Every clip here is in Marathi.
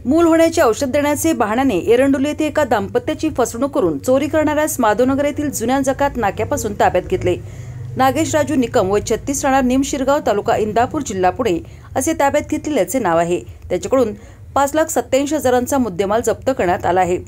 मूल होण्याचे औषध देण्याचे बहाण्याने एरंडोली येथे एका दाम्पत्याची फसवणूक करून चोरी करणाऱ्यास माधवनगर येथील जुन्या जकात नाक्यापासून ताब्यात घेतले। नागेश राजू निकम व 36 राणा निमशिरगाव तालुका इंदापूर जिल्हा पुणे असे ताब्यात घेतलेल्याचे नाव आहे। त्याच्याकडून 5,87,000चा मुद्देमाल जप्त करण्यात आला आहे।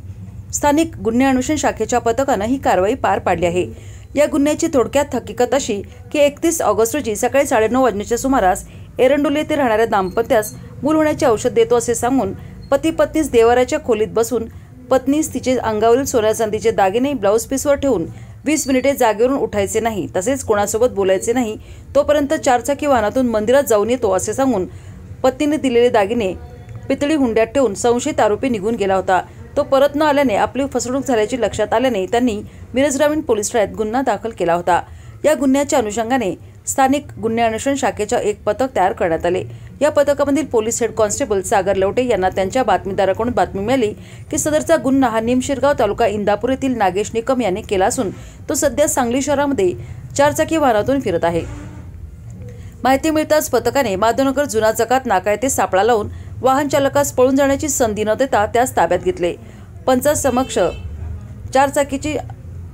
स्थानिक गुन्हे अन्वेषण शाखेच्या पथकाने ही कारवाई पार पाडली आहे। या गुन्ह्याची थोडक्यात हकीकत अशी की 31 ऑगस्ट रोजी सकाळी 9:30 वाजण्याच्या सुमारास एरंडोली येथे राहणाऱ्या दाम्पत्यास मूल होण्याचे औषध देतो असे सांगून पती पत्नीस देवाऱ्याच्या खोलीत बसून पत्नीस तिचे अंगावरील सोन्या चांदीचे दागिने ब्लाउज पीसवर ठेवून 20 मिनिटे जागेवरून उठायचे नाही, तसेच कोणासोबत बोलायचे नाही, तोपर्यंत 4चाकी वाहनातून मंदिरात जाऊन येतो असे सांगून पत्नीने दिलेले दागिने पितळी हुंड्यात ठेवून संशयित आरोपी निघून गेला होता। तो परत न आल्याने आपली फसवणूक झाल्याचे लक्षात आल्याने त्यांनी मिरज ग्रामीण पोलीस ठाण्यात गुन्हा दाखल केला होता। या गुन्ह्याच्या अनुषंगाने स्थानिक गुन्हे अन्वेषण शाखेचे एक पथक तयार करण्यात आले। या पथकामधील पोलीस हेड कॉन्स्टेबल सागर लवटे यांना त्यांच्या बातमीदाराकडून बातमी मिळाली की सदरचा गुन्हा हा निमशिरगाव तालुका इंदापूर येथील नागेश निकम याने केला असून तो सध्या सांगली शहरामध्ये 4चाकी वाहनातून फिरत आहे। माहिती मिळताच पथकाने माधवनगर जुना जकात नाका येथे सापळा लावून वाहन चालकास पळून जाण्याची संधी न देता त्यास ताब्यात घेतले। पंचासमक्ष 4चाकीची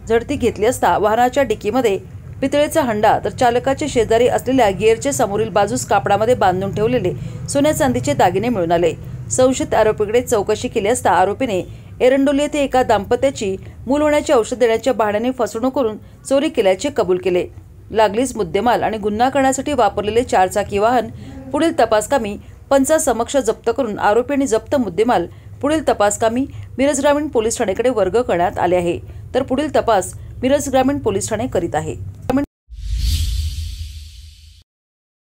झडती घेतली असता वाहनाच्या डिकीमध्ये पितळेचा हंडा तर चालकाचे शेजारी असलेल्या गिअरच्या समोरील बाजूस कापडामध्ये बांधून ठेवलेले सोन्या चांदीचे दागिने मिळून आले। संशयित आरोपीकडे चौकशी केली असता आरोपीने एरंडोली येथे एका दाम्पत्याची मूल होण्याचे औषध देण्याच्या बहाण्याने फसवणूक करून चोरी केल्याचे कबूल केले। लागलीच मुद्देमाल आणि गुन्हा करण्यासाठी वापरलेले 4चाकी वाहन पुढील तपासकामी पंचासमक्ष जप्त करून आरोपी आणि जप्त मुद्देमाल पुढील तपासकामी मिरज ग्रामीण पोलीस ठाण्याकडे वर्ग करण्यात आले आहे। तर पुढील तपास मिरज ग्रामीण पोलीस ठाणे करीत आहे।